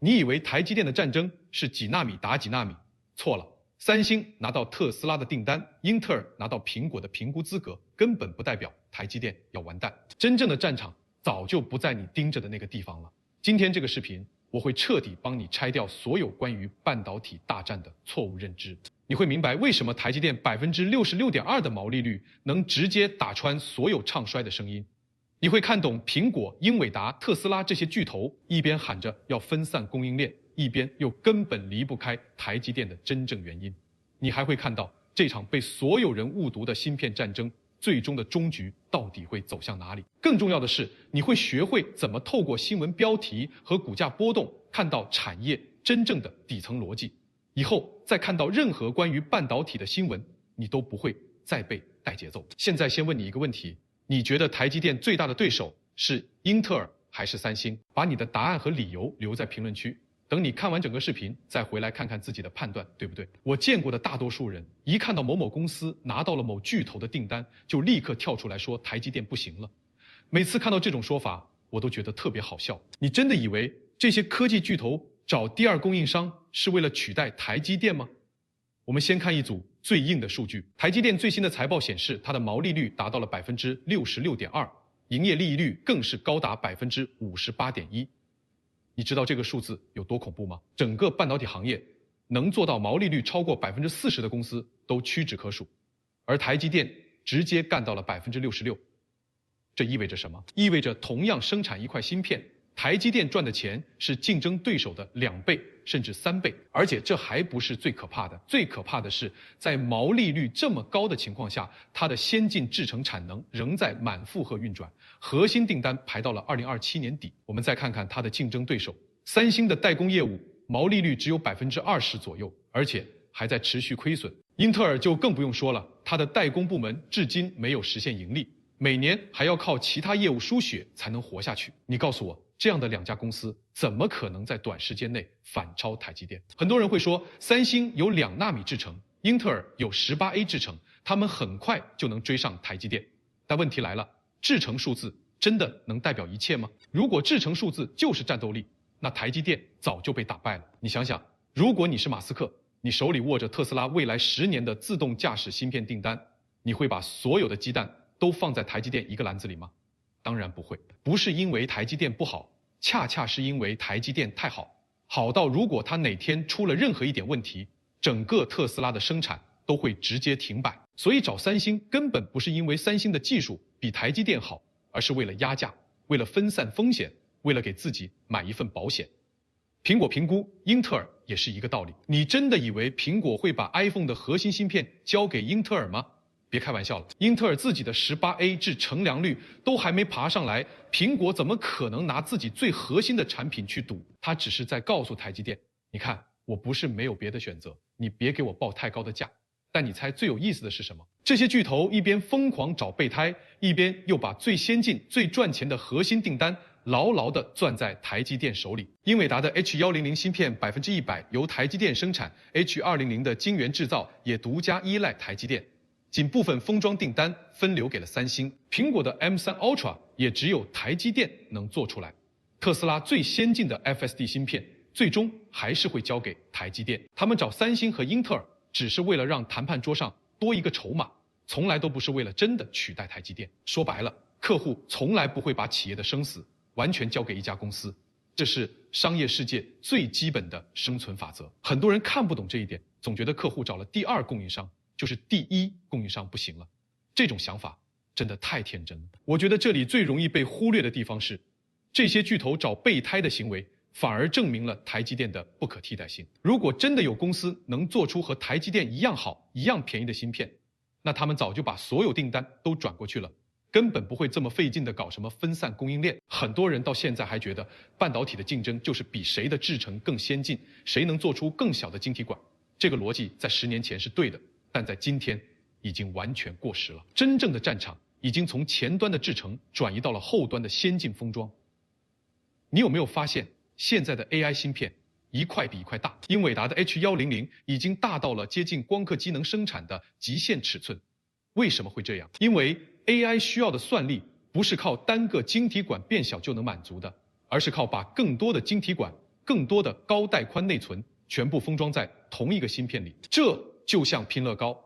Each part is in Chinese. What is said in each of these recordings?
你以为台积电的战争是几纳米打几纳米？错了，三星拿到特斯拉的订单，英特尔拿到苹果的评估资格，根本不代表台积电要完蛋。真正的战场早就不在你盯着的那个地方了。今天这个视频，我会彻底帮你拆掉所有关于半导体大战的错误认知。你会明白为什么台积电66.2%的毛利率能直接打穿所有唱衰的声音。你会看懂苹果、英伟达、特斯拉这些巨头一边喊着要分散供应链，一边又根本离不开台积电的真正原因。你还会看到这场被所有人误读的芯片战争最终的终局到底会走向哪里。更重要的是，你会学会怎么透过新闻标题和股价波动看到产业真正的底层逻辑。以后再看到任何关于半导体的新闻，你都不会再被带节奏。现在先问你一个问题，你觉得台积电最大的对手是英特尔还是三星？把你的答案和理由留在评论区，等你看完整个视频再回来看看自己的判断对不对。我见过的大多数人一看到某某公司拿到了某巨头的订单，就立刻跳出来说台积电不行了。每次看到这种说法，我都觉得特别好笑。你真的以为这些科技巨头找第二供应商是为了取代台积电吗？我们先看一组最硬的数据。台积电最新的财报显示，它的毛利率达到了66.2%，营业利率更是高达58.1%。你知道这个数字有多恐怖吗？整个半导体行业能做到毛利率超过40%的公司都屈指可数，而台积电直接干到了66%。这意味着什么？意味着同样生产一块芯片，台积电赚的钱是竞争对手的2倍甚至3倍。而且这还不是最可怕的，最可怕的是在毛利率这么高的情况下，它的先进制程产能仍在满负荷运转，核心订单排到了2027年底。我们再看看它的竞争对手，三星的代工业务毛利率只有20%左右，而且还在持续亏损。英特尔就更不用说了，它的代工部门至今没有实现盈利，每年还要靠其他业务输血才能活下去。你告诉我，这样的2家公司怎么可能在短时间内反超台积电？很多人会说，三星有2纳米制程，英特尔有18A 制程，他们很快就能追上台积电。但问题来了，制程数字真的能代表一切吗？如果制程数字就是战斗力，那台积电早就被打败了。你想想，如果你是马斯克，你手里握着特斯拉未来10年的自动驾驶芯片订单，你会把所有的鸡蛋都放在台积电一个篮子里吗？当然不会。不是因为台积电不好，恰恰是因为台积电太好，好到如果它哪天出了任何一点问题，整个特斯拉的生产都会直接停摆。所以找三星根本不是因为三星的技术比台积电好，而是为了压价，为了分散风险，为了给自己买一份保险。苹果评估英特尔也是一个道理。你真的以为苹果会把 iPhone 的核心芯片交给英特尔吗？别开玩笑了，英特尔自己的18A 至乘良率都还没爬上来，苹果怎么可能拿自己最核心的产品去赌？他只是在告诉台积电，你看，我不是没有别的选择，你别给我报太高的价。但你猜最有意思的是什么？这些巨头一边疯狂找备胎，一边又把最先进、最赚钱的核心订单牢牢地攥在台积电手里。英伟达的 H100 芯片100%由台积电生产， H200 的晶圆制造也独家依赖台积电，仅部分封装订单分流给了三星。苹果的 M3 Ultra 也只有台积电能做出来。特斯拉最先进的 FSD 芯片最终还是会交给台积电。他们找三星和英特尔只是为了让谈判桌上多一个筹码，从来都不是为了真的取代台积电。说白了，客户从来不会把企业的生死完全交给一家公司，这是商业世界最基本的生存法则。很多人看不懂这一点，总觉得客户找了第2供应商就是第1供应商不行了。这种想法真的太天真了。我觉得这里最容易被忽略的地方是，这些巨头找备胎的行为反而证明了台积电的不可替代性。如果真的有公司能做出和台积电一样好、一样便宜的芯片，那他们早就把所有订单都转过去了，根本不会这么费劲的搞什么分散供应链。很多人到现在还觉得半导体的竞争就是比谁的制程更先进，谁能做出更小的晶体管。这个逻辑在10年前是对的，但在今天已经完全过时了。真正的战场已经从前端的制程转移到了后端的先进封装。你有没有发现现在的 AI 芯片一块比一块大？英伟达的 H100已经大到了接近光刻机能生产的极限尺寸。为什么会这样？因为 AI 需要的算力不是靠单个晶体管变小就能满足的，而是靠把更多的晶体管更多的高带宽内存全部封装在同一个芯片里，这就像拼乐高。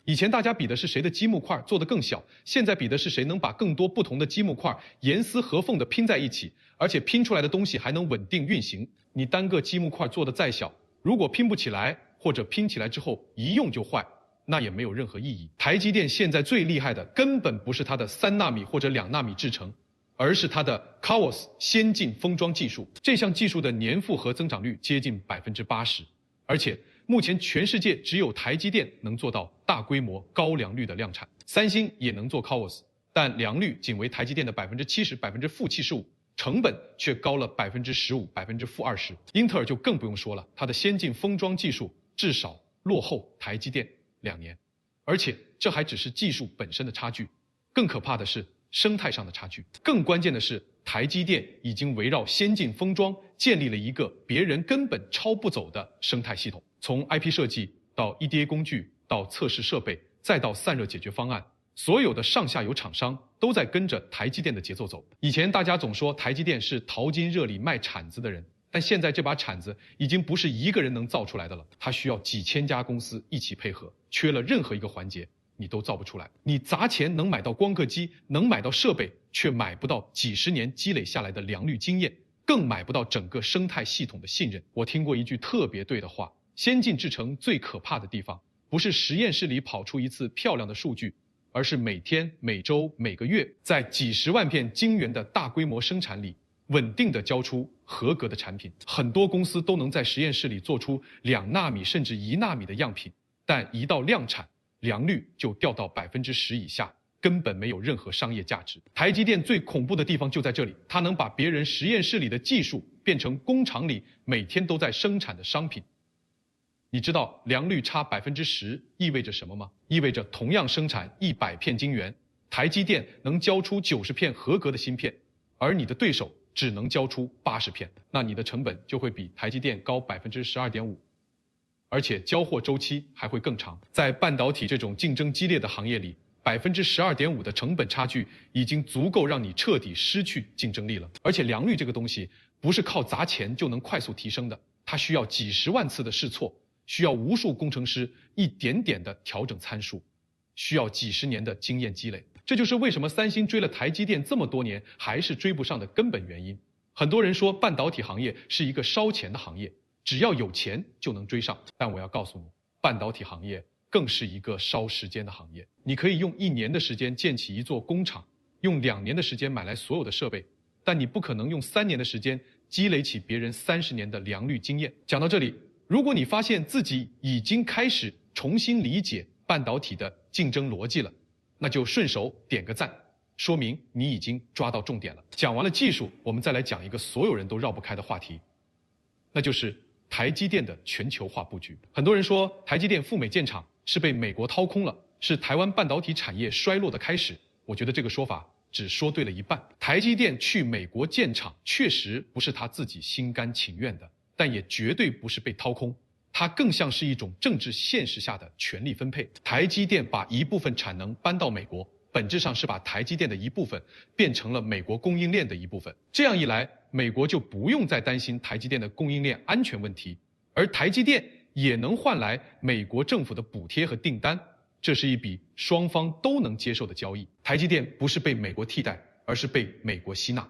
以前大家比的是谁的积木块做得更小，现在比的是谁能把更多不同的积木块严丝合缝地拼在一起，而且拼出来的东西还能稳定运行。你单个积木块做得再小，如果拼不起来，或者拼起来之后一用就坏，那也没有任何意义。台积电现在最厉害的根本不是它的3纳米或者2纳米制程，而是它的 CoWoS 先进封装技术。这项技术的年复合增长率接近80%，而且目前全世界只有台积电能做到大规模高良率的量产。三星也能做 CoWoS， 但良率仅为台积电的70%、-75%，成本却高了15%、-20%。英特尔就更不用说了，它的先进封装技术至少落后台积电2年，而且这还只是技术本身的差距，更可怕的是生态上的差距。更关键的是，台积电已经围绕先进封装建立了一个别人根本抄不走的生态系统，从 IP 设计到 EDA 工具到测试设备，再到散热解决方案，所有的上下游厂商都在跟着台积电的节奏走。以前大家总说台积电是淘金热里卖铲子的人，但现在这把铲子已经不是一个人能造出来的了，它需要几千家公司一起配合，缺了任何一个环节你都造不出来。你砸钱能买到光刻机，能买到设备，却买不到几十年积累下来的良率经验，更买不到整个生态系统的信任。我听过一句特别对的话，先进制程最可怕的地方，不是实验室里跑出一次漂亮的数据，而是每天、每周、每个月，在几十万片晶圆的大规模生产里，稳定地交出合格的产品。很多公司都能在实验室里做出2纳米甚至1纳米的样品，但一到量产，良率就掉到10%以下，根本没有任何商业价值。台积电最恐怖的地方就在这里，它能把别人实验室里的技术变成工厂里每天都在生产的商品。你知道良率差10%意味着什么吗？意味着同样生产100片晶圆，台积电能交出90片合格的芯片，而你的对手只能交出80片，那你的成本就会比台积电高12.5%，而且交货周期还会更长。在半导体这种竞争激烈的行业里，12.5%的成本差距已经足够让你彻底失去竞争力了。而且良率这个东西不是靠砸钱就能快速提升的，它需要几十万次的试错，需要无数工程师一点点的调整参数，需要几十年的经验积累。这就是为什么三星追了台积电这么多年还是追不上的根本原因。很多人说半导体行业是一个烧钱的行业，只要有钱就能追上，但我要告诉你，半导体行业更是一个烧时间的行业。你可以用1年的时间建起一座工厂，用2年的时间买来所有的设备，但你不可能用3年的时间积累起别人30年的良率经验。讲到这里，如果你发现自己已经开始重新理解半导体的竞争逻辑了，那就顺手点个赞，说明你已经抓到重点了。讲完了技术，我们再来讲一个所有人都绕不开的话题，那就是台积电的全球化布局。很多人说台积电赴美建厂是被美国掏空了，是台湾半导体产业衰落的开始。我觉得这个说法只说对了一半。台积电去美国建厂确实不是他自己心甘情愿的，但也绝对不是被掏空，它更像是一种政治现实下的权力分配。台积电把一部分产能搬到美国，本质上是把台积电的一部分变成了美国供应链的一部分。这样一来，美国就不用再担心台积电的供应链安全问题，而台积电也能换来美国政府的补贴和订单。这是一笔双方都能接受的交易。台积电不是被美国替代，而是被美国吸纳。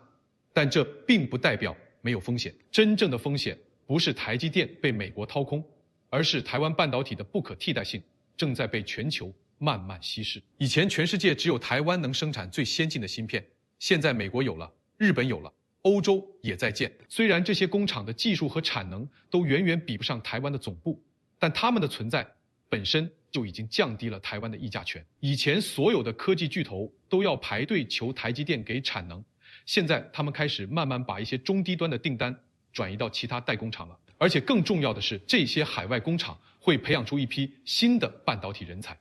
但这并不代表没有风险，真正的风险不是台积电被美国掏空，而是台湾半导体的不可替代性正在被全球慢慢稀释。以前全世界只有台湾能生产最先进的芯片，现在美国有了，日本有了，欧洲也在建。虽然这些工厂的技术和产能都远远比不上台湾的总部，但他们的存在本身就已经降低了台湾的议价权。以前所有的科技巨头都要排队求台积电给产能，现在他们开始慢慢把一些中低端的订单转移到其他代工厂了。而且更重要的是，这些海外工厂会培养出一批新的半导体人才。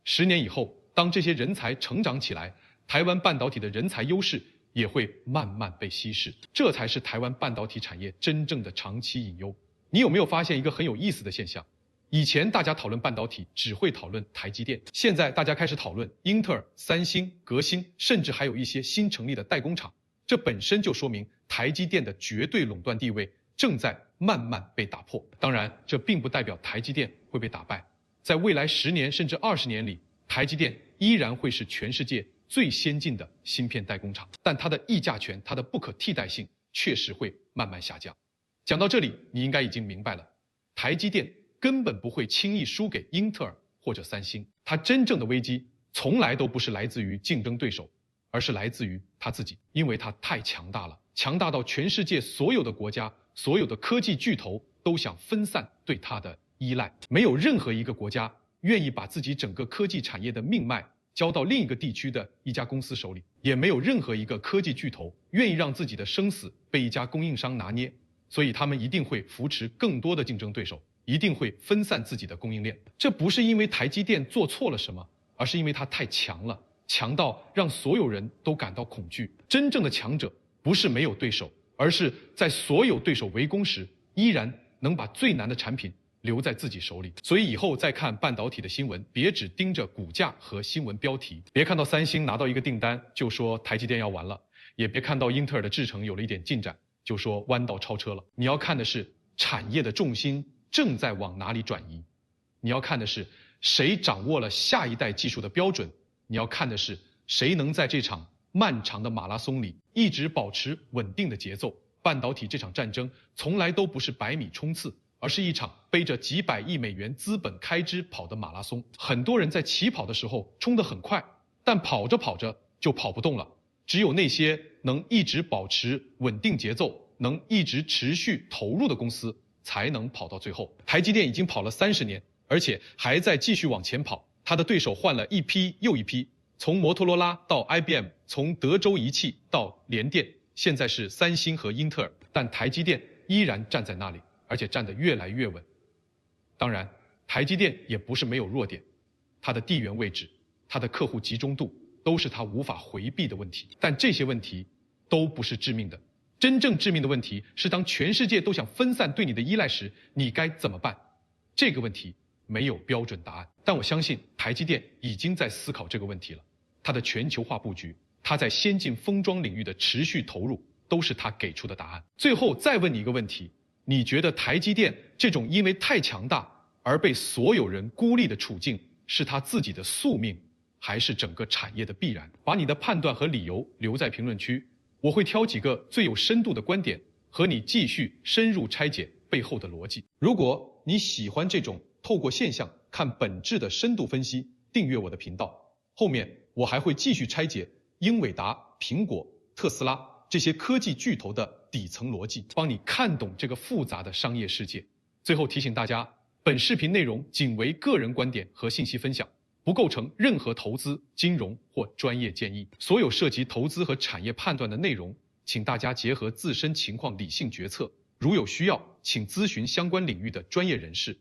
10年以后，当这些人才成长起来，台湾半导体的人才优势也会慢慢被稀释。这才是台湾半导体产业真正的长期隐忧。你有没有发现一个很有意思的现象？以前大家讨论半导体只会讨论台积电，现在大家开始讨论英特尔、三星、革新，甚至还有一些新成立的代工厂。这本身就说明台积电的绝对垄断地位正在慢慢被打破。当然，这并不代表台积电会被打败。在未来10年甚至20年里，台积电依然会是全世界最先进的芯片代工厂，但它的议价权、它的不可替代性确实会慢慢下降。讲到这里，你应该已经明白了，台积电根本不会轻易输给英特尔或者三星，它真正的危机从来都不是来自于竞争对手，而是来自于它自己，因为它太强大了，强大到全世界所有的国家、所有的科技巨头都想分散对它的依赖，没有任何一个国家愿意把自己整个科技产业的命脉交到另一个地区的一家公司手里，也没有任何一个科技巨头愿意让自己的生死被一家供应商拿捏，所以他们一定会扶持更多的竞争对手，一定会分散自己的供应链。这不是因为台积电做错了什么，而是因为它太强了，强到让所有人都感到恐惧。真正的强者不是没有对手，而是在所有对手围攻时，依然能把最难的产品留在自己手里。所以以后再看半导体的新闻，别只盯着股价和新闻标题，别看到三星拿到一个订单就说台积电要完了，也别看到英特尔的制程有了一点进展就说弯道超车了。你要看的是产业的重心正在往哪里转移，你要看的是谁掌握了下一代技术的标准，你要看的是谁能在这场漫长的马拉松里一直保持稳定的节奏。半导体这场战争从来都不是100米冲刺，而是一场背着几百亿美元资本开支跑的马拉松。很多人在起跑的时候冲得很快，但跑着跑着就跑不动了。只有那些能一直保持稳定节奏、能一直持续投入的公司才能跑到最后。台积电已经跑了30年，而且还在继续往前跑。它的对手换了一批又一批，从摩托罗拉到 IBM， 从德州仪器到联电，现在是三星和英特尔，但台积电依然站在那里，而且站得越来越稳。当然，台积电也不是没有弱点，它的地缘位置、它的客户集中度都是它无法回避的问题，但这些问题都不是致命的。真正致命的问题是，当全世界都想分散对你的依赖时，你该怎么办？这个问题没有标准答案，但我相信台积电已经在思考这个问题了。它的全球化布局，它在先进封装领域的持续投入，都是它给出的答案。最后再问你一个问题，你觉得台积电这种因为太强大而被所有人孤立的处境，是它自己的宿命，还是整个产业的必然？把你的判断和理由留在评论区，我会挑几个最有深度的观点和你继续深入拆解背后的逻辑。如果你喜欢这种透过现象看本质的深度分析，订阅我的频道，后面我还会继续拆解英伟达、苹果、特斯拉这些科技巨头的底层逻辑，帮你看懂这个复杂的商业世界。最后提醒大家，本视频内容仅为个人观点和信息分享，不构成任何投资、金融或专业建议。所有涉及投资和产业判断的内容，请大家结合自身情况理性决策。如有需要，请咨询相关领域的专业人士。